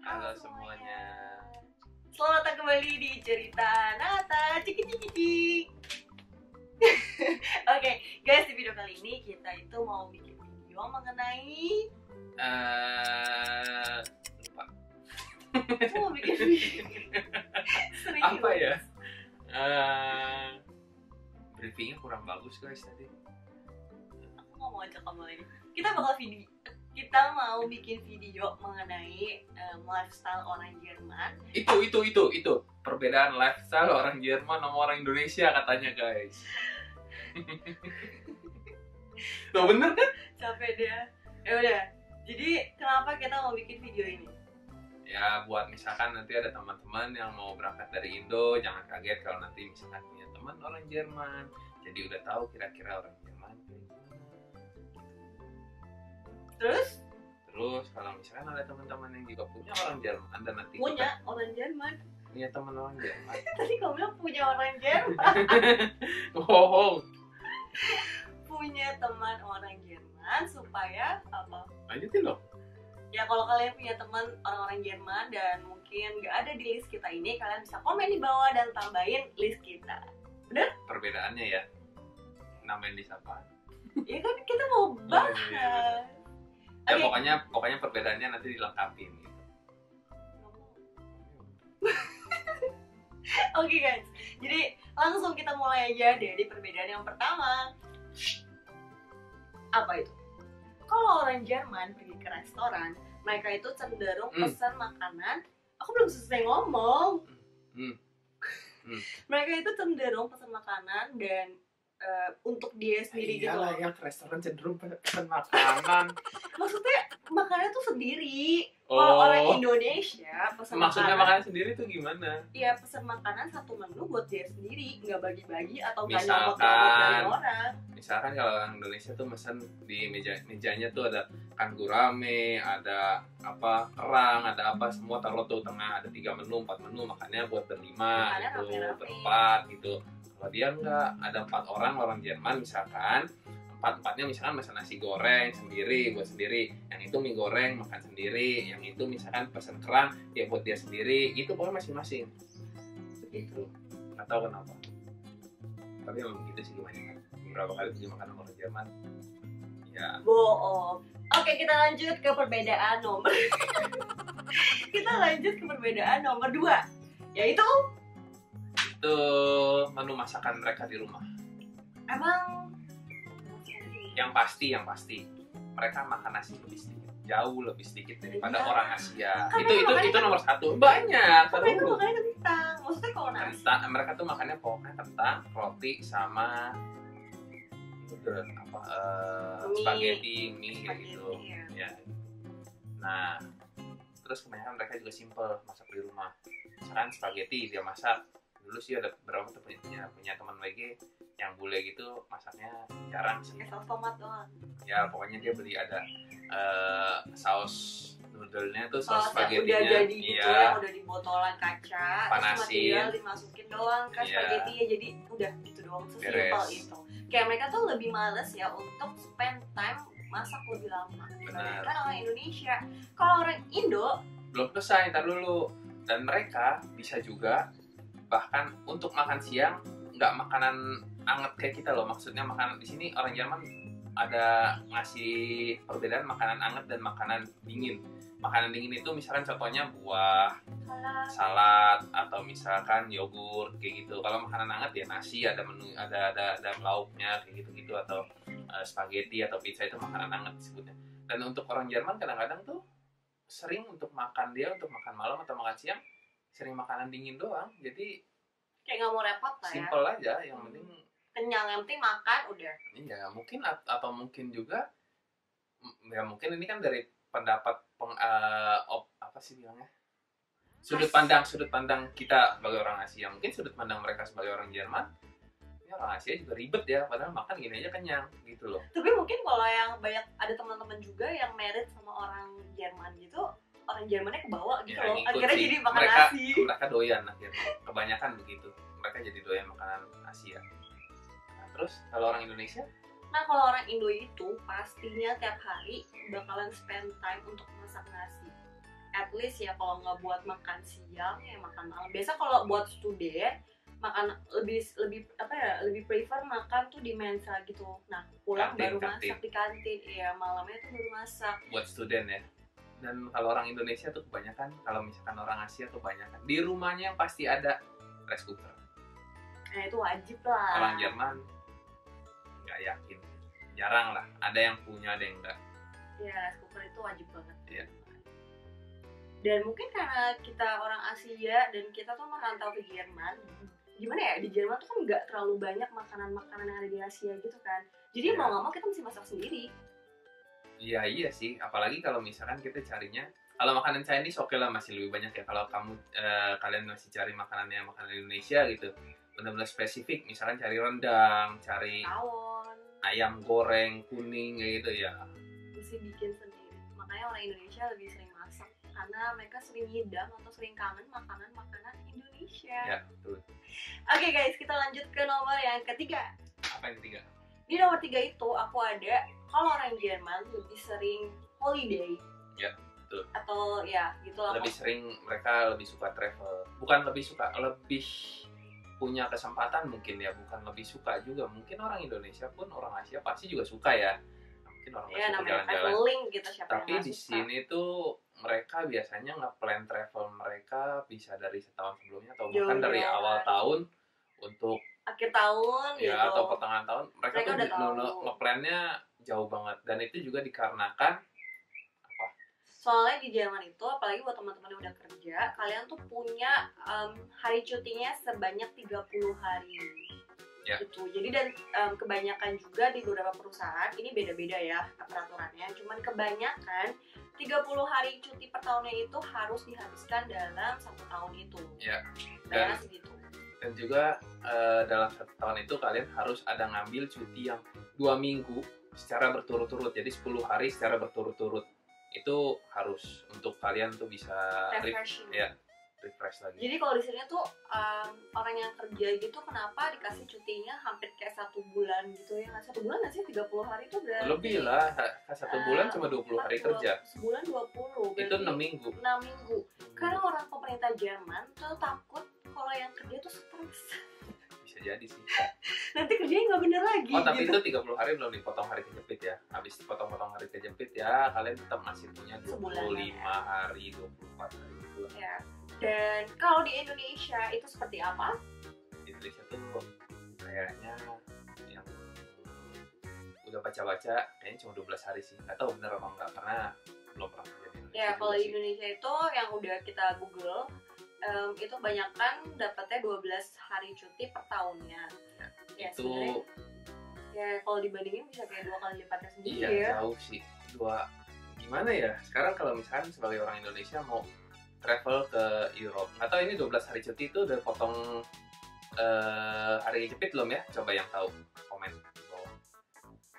Halo semuanya. Selamat datang kembali di cerita Nata Ciki Ciki Cik. Oke, guys, di video kali ini kita itu mau bikin video mengenai Lupa. Kita mau bikin video serius. Apa ya? Briefingnya kurang bagus guys tadi. Aku nggak mau ajak kamu lagi. Kita mau bikin video mengenai lifestyle orang Jerman. Itu perbedaan lifestyle orang Jerman sama orang Indonesia katanya guys. Tuh bener kan? Capek dia. Ya udah. Jadi kenapa kita mau bikin video ini? Ya buat misalkan nanti ada teman-teman yang mau berangkat dari Indo, jangan kaget kalau nanti misalkan punya teman orang Jerman. Jadi udah tahu kira-kira orang Jerman kayak gimana. Terus Kalau misalkan ada teman-teman yang juga punya orang Jerman dan nanti punya orang Jerman. punya teman orang Jerman. Tadi kamu bilang punya orang Jerman. Oh, Punya teman orang Jerman supaya apa? lanjutin dong. Ya kalau kalian punya teman orang-orang Jerman dan mungkin nggak ada di list kita ini, kalian bisa komen di bawah dan tambahin list kita. Bener? Perbedaannya ya, nambahin di siapa? Ya kan kita mau bahas. Ya Oke. pokoknya perbedaannya nanti dilengkapin gitu. Oke guys, jadi langsung kita mulai aja dari perbedaan yang pertama. Apa itu? Kalau orang Jerman pergi ke restoran, mereka itu cenderung pesan makanan. Aku belum selesai ngomong. Mereka itu cenderung pesan makanan dan untuk dia sendiri gitu. Iyalah, yang ke restoran cenderung pesan makanan. Maksudnya makannya tuh sendiri. Kalau orang Indonesia pesan Maksudnya makanan, makanan sendiri tuh gimana? ya pesan makanan satu menu buat dia sendiri, nggak bagi-bagi atau nggak Misalkan- nyomot-nyomot dari orang. Misalkan kalau orang Indonesia tuh mesen di mejanya tuh ada kan gurame, ada apa kerang, ada apa semua taruh tuh tengah, ada 3 menu, 4 menu, makannya buat berlima Makannya gitu, rame-rame. berempat gitu. Kalau dia enggak, ada 4 orang Jerman misalkan, empatnya misalkan pesan nasi goreng sendiri buat sendiri, yang itu mie goreng makan sendiri, yang itu misalkan pesan kerang ya buat dia sendiri, itu pokoknya masing-masing begitu. Nggak tahu kenapa, tapi emang begitu sih kebanyakan. Beberapa kali pergi makan sama orang Jerman ya. Bohong. Oke, kita lanjut ke perbedaan nomor. Kita lanjut ke perbedaan nomor 2, yaitu Itu menu masakan mereka di rumah. emang Yang pasti mereka makan nasi lebih sedikit, jauh lebih sedikit daripada Iya. orang Asia. Kan Itu mereka makannya nomor 1. Banyak. kan mereka makannya kentang. Maksudnya kalau nasi Kentang, mereka tuh makannya pokoknya kentang, roti sama noodle, apa Mie. spaghetti, mie kayak gitu. Spaghetti, Ya. Nah, terus kebanyakan mereka juga simple masak di rumah. Misalkan spaghetti dia masak. Dulu sih ada beberapa tuh punya teman WG yang bule gitu, masaknya jarang sih. pakai saus tomat doang. Ya pokoknya dia beli ada saus noodle-nya tuh, saus Saus yang spaghetti-nya. udah jadi gitu Iya. yang udah di botolan kaca, terus cuma Panasin. tinggal dimasukin doang ke Iya. spaghetti ya, jadi udah gitu doang, sesimpel Beres. itu. Kayak mereka tuh lebih males ya untuk spend time masak lebih lama dibandingkan orang Indonesia. Kalau orang Indo, Belum selesai, ntar dulu. Dan mereka bisa juga bahkan untuk makan siang nggak makanan anget kayak kita loh. Maksudnya makanan di sini orang Jerman ada ngasih perbedaan makanan anget dan makanan dingin. Makanan dingin itu misalkan contohnya buah, salad, atau misalkan yogurt kayak gitu. Kalau makanan hangat ya nasi, ada menu, ada lauknya kayak gitu-gitu, atau spaghetti atau pizza, itu makanan hangat disebutnya. Dan untuk orang Jerman kadang-kadang tuh sering untuk makan malam atau makan siang sering makanan dingin doang. Jadi kayak nggak mau repot lah ya, simple aja, yang penting kenyang, yang penting makan udah. ya mungkin atau mungkin juga ya mungkin ini kan dari pendapat apa sih bilangnya, sudut pandang kita sebagai orang Asia. Mungkin sudut pandang mereka sebagai orang Jerman, ya orang Asia juga ribet ya, padahal makan gini aja kenyang gitu loh. Tapi mungkin kalau yang banyak ada teman-teman juga yang married sama orang Jerman gitu, orang Jermannya kebawa gitu Ya, loh, ngikut akhirnya sih. jadi makan mereka, nasi. mereka doyan akhirnya, kebanyakan begitu, mereka jadi doyan makanan Asia. Nah, terus kalau orang Indonesia Nah kalau orang Indo itu pastinya tiap hari bakalan spend time untuk masak nasi. at least ya kalau nggak buat makan siang ya makan malam. Biasa kalau buat student makan lebih prefer makan tuh di mensa gitu. Nah pulang baru masak di kantin. Iya malamnya tuh baru masak. Buat student ya. Dan kalau orang Indonesia tuh kebanyakan, kalau misalkan orang Asia kebanyakan di rumahnya pasti ada rice cooker. Nah itu wajib lah. Orang Jerman nggak yakin, jarang lah. Ada yang punya, ada yang enggak. Iya rice cooker itu wajib banget. Iya. Dan mungkin karena kita orang Asia dan kita tuh merantau ke Jerman, gimana ya, di Jerman tuh kan nggak terlalu banyak makanan-makanan yang ada di Asia gitu kan. Jadi mau nggak mau kita mesti masak sendiri. Iya sih, apalagi kalau misalkan kita carinya, kalau makanan Chinese oke lah masih lebih banyak ya. Kalau kalian masih cari makanan Indonesia gitu, benar-benar spesifik, misalkan cari rendang, cari tawon, ayam goreng kuning kayak gitu ya, mesti bikin sendiri. Makanya orang Indonesia lebih sering masak karena mereka sering ngidam atau sering kangen makanan Indonesia. Ya, betul. Oke guys, kita lanjut ke nomor yang ketiga. Apa yang ketiga? Di nomor 3 itu aku ada, kalau orang Jerman lebih sering holiday. Ya, betul. Atau ya gitulah. Lebih sering, mereka lebih suka travel. Bukan lebih suka, lebih punya kesempatan mungkin ya, bukan lebih suka juga. Mungkin orang Indonesia pun, orang Asia pasti juga suka ya. Mungkin orang ya, suka jalan-jalan. Gitu, siapa tapi di sini tuh mereka biasanya nge-plan travel mereka bisa dari setahun sebelumnya atau bahkan dari awal tahun untuk akhir tahun ya gitu. Atau pertengahan tahun mereka tuh nge-plannya jauh banget, dan itu juga dikarenakan apa? Soalnya di Jerman itu, apalagi buat teman-teman yang udah kerja, kalian tuh punya hari cutinya sebanyak 30 hari. Ya. Gitu. Jadi dan kebanyakan juga di beberapa perusahaan, ini beda-beda ya peraturannya, cuman kebanyakan 30 hari cuti per tahunnya itu harus dihabiskan dalam 1 tahun itu. Ya. Dan segitu. Dan juga dalam 1 tahun itu kalian harus ada ngambil cuti yang 2 minggu secara berturut-turut, jadi 10 hari secara berturut-turut. Itu harus untuk kalian tuh bisa refresh lagi. Jadi kalau di sini tuh orang yang kerja gitu kenapa dikasih cutinya hampir kayak 1 bulan gitu ya? 1 bulan nggak sih? 30 hari itu berarti lebih lah, 1 bulan cuma 20 hari kerja. Sebulan 20 itu 6 minggu. 6 minggu. Karena orang pemerintah Jerman tuh takut kalau yang kerja tuh stres. Bisa jadi sih. Nanti kerjanya nggak bener lagi. Oh tapi gitu. itu 30 hari belum dipotong hari kejepit ya. Habis dipotong-potong hari kejepit ya, kalian tetap masih punya 25 hari, 24 hari gitu lah. Ya. Dan kalau di Indonesia itu seperti apa? Di Indonesia tuh kayaknya yang udah baca-baca kayaknya cuma 12 hari sih. Nggak tahu bener apa enggak karena belum pernah kerja di Indonesia. Ya kalau di Indonesia itu yang udah kita Google itu kebanyakan dapatnya 12 hari cuti per tahunnya. Ya, itu ya kalau dibandingin bisa kayak 2 kali lipatnya sendiri. Iya, ya. Jauh sih. Gimana ya? Sekarang kalau misalkan sebagai orang Indonesia mau travel ke Europe, nggak tahu ini 12 hari cuti itu udah potong hari kejepit belum ya? Coba yang tahu komen di bawah.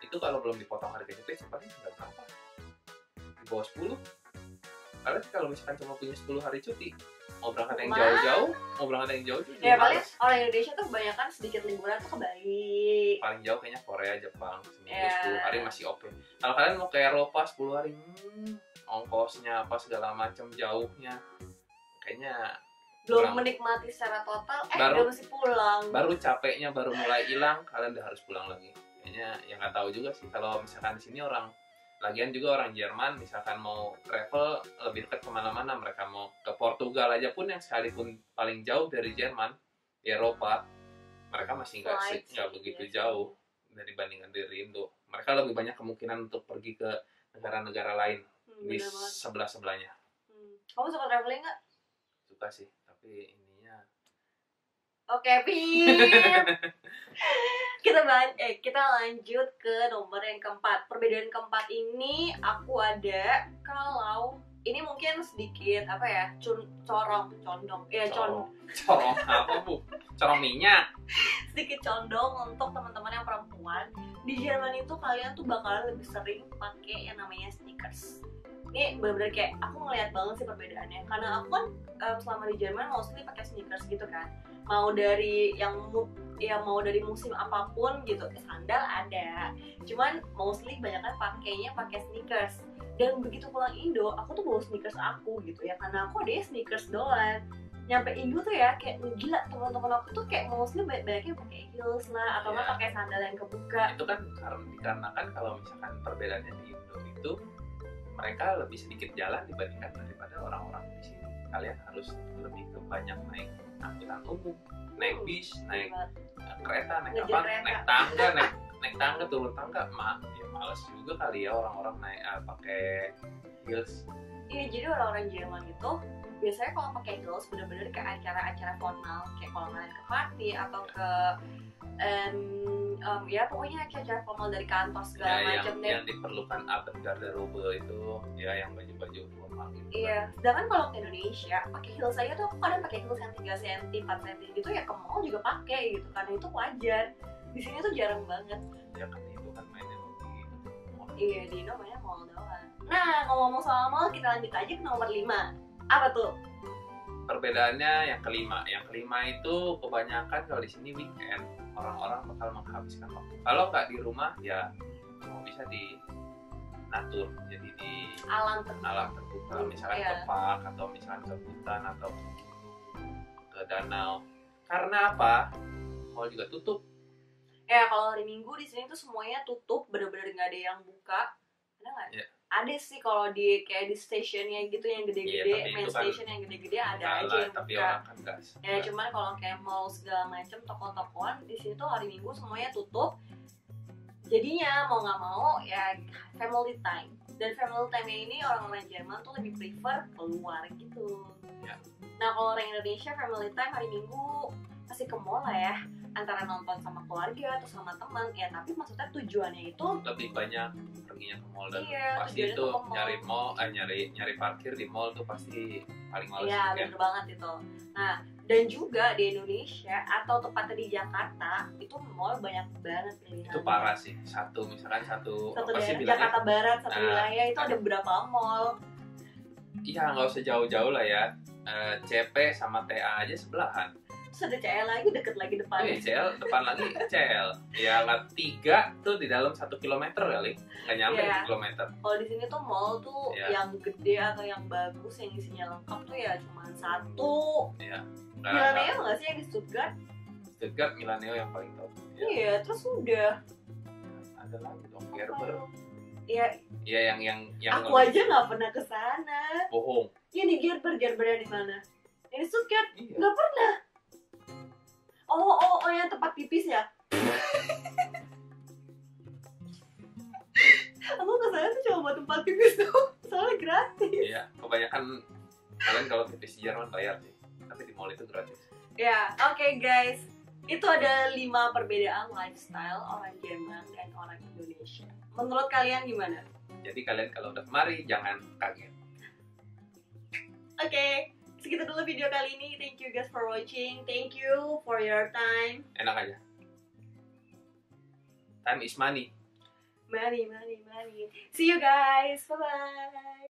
Itu kalau belum dipotong hari kejepit sepertinya tinggal berapa? Di bawah 10? Karena kalau misalkan cuma punya 10 hari cuti, mau berangkat yang jauh-jauh, ya paling orang Indonesia tuh kebanyakan sedikit liburan tuh ke Bali. Paling jauh kayaknya Korea, Jepang, seminggu 10 hari masih oke. Kalau kalian mau ke Eropa 10 hari, ongkosnya apa segala macam, jauhnya kayaknya belum menikmati secara total, udah mesti pulang. Baru capeknya baru mulai hilang, kalian udah harus pulang lagi. Kayaknya ya nggak tahu juga sih kalau misalkan di sini lagian juga orang Jerman misalkan mau travel lebih dekat kemana-mana, mereka mau ke Portugal aja pun yang sekalipun paling jauh dari Jerman di Eropa, mereka masih nggak begitu jauh dibandingkan dari Indo. Mereka lebih banyak kemungkinan untuk pergi ke negara-negara lain di sebelah-sebelahnya. Kamu suka traveling nggak? Suka sih, tapi ininya. Oke, Pip. Kita lanjut ke nomor yang keempat. Perbedaan keempat ini aku ada kalau ini mungkin sedikit apa ya, corong apa bu? Corong minyak. Sedikit condong untuk teman-teman yang perempuan. Di Jerman itu kalian tuh bakalan lebih sering pakai yang namanya sneakers. Ini bener-bener kayak aku ngeliat banget sih perbedaannya. Karena aku kan selama di Jerman mostly pakai sneakers gitu kan. Mau dari musim apapun gitu, sandal ada. Cuman mostly kebanyakan pakainya pakai sneakers. Dan begitu pulang Indo, aku tuh bawa sneakers aku gitu ya, karena aku adanya sneakers doang. Nyampe Indo tuh ya kayak gila, teman-teman aku tuh kayak mostly banyaknya pakai heels lah atau nggak pakai sandal yang kebuka. Itu kan dikarenakan kalau misalkan perbedaannya di Indo itu mereka lebih sedikit jalan dibandingkan daripada orang-orang di sini. Kalian harus lebih ke banyak naik angkutan umum, naik bis, naik kereta, naik apa, naik tangga turun tangga, ya males juga kali ya orang-orang naik pakai heels. Iya, jadi orang-orang Jerman itu biasanya kalau pakai heels bener-bener ke acara-acara formal, kayak kalau kalian ke party atau ke ya pokoknya acara formal dari kantor segala macam deh. Yang diperlukan garderobe itu ya yang baju-baju formal gitu. Iya, sedangkan kalau ke Indonesia pakai heels aja tuh aku kadang pakai heels yang 3 cm, 4 cm gitu ya, ke mall juga pakai gitu karena itu wajar. Di sini tuh jarang banget. Ya kan itu kan mainnya di mall. Iya, di Indo mainnya mall doang. Nah, ngomong soal mall, kita lanjut aja ke nomor 5. Apa tuh? Perbedaannya yang kelima. Yang kelima itu kebanyakan kalau di sini weekend orang-orang bakal menghabiskan waktu. Kalau nggak di rumah ya mau bisa di natur, jadi di alam terbuka. Misalkan ke park atau misalkan ke hutan atau ke danau. Karena apa? Mall juga tutup. Ya kalau hari Minggu di sini tuh semuanya tutup, bener-bener nggak ada yang buka. Ada nggak? Yeah. Ada sih kalau di kayak di stationnya gitu yang gede-gede, main station yang gede-gede ada aja yang tapi buka. Orang kan gak, ya cuman kalau kayak mall segala macem, toko-tokoan di sini tuh hari Minggu semuanya tutup. Jadinya mau nggak mau ya family time. Dan family time ini orang-orang Jerman tuh lebih prefer keluar gitu. Ya. Nah kalau orang Indonesia family time hari Minggu pasti ke mall lah ya, antara nonton sama keluarga atau sama teman ya, tapi maksudnya tujuannya itu lebih banyak perginya ke mall dan pasti tujuannya itu tuh nyari parkir di mall tuh pasti paling males. Iya bener banget itu. Nah dan juga di Indonesia atau tepatnya di Jakarta itu mall banyak banget pilihannya. Itu parah sih. Satu apa sih daerah Jakarta Barat, satu wilayah itu ada beberapa mall. Iya nggak usah jauh-jauh lah ya. CP sama TA aja sebelahan. Terus ada CL lagi deket lagi depannya. CL depan lagi CL. Ya nggak 3 tuh di dalam 1 kilometer kali, nggak nyampe 1 kilometer. Kalau di sini tuh mall tuh yang gede atau yang bagus yang isinya lengkap tuh ya cuma 1. Iya. Milaneo nggak sih yang di Stuttgart? Stuttgart Milaneo yang paling top. Iya, terus udah. Ada lagi dong Gerber. Iya. Iya yang aku aja nggak pernah ke sana. Bohong. Iya di Gerber yang di mana? Yang di Stuttgart? Iya. Nggak pernah. Oh yang tempat pipis ya? Aku kesana tuh cuma buat tempat pipis tuh, soalnya gratis. Iya, kebanyakan kalian kalau pipis di Jerman bayar sih, tapi di mall itu gratis. Ya, oke guys, itu ada 5 perbedaan lifestyle orang Jerman dan orang Indonesia. Menurut kalian gimana? Jadi kalian kalau udah kemari jangan kaget. Oke. Segitu dulu video kali ini. Thank you guys for watching. Thank you for your time. Enak aja. Time is money. Money. See you guys. Bye-bye.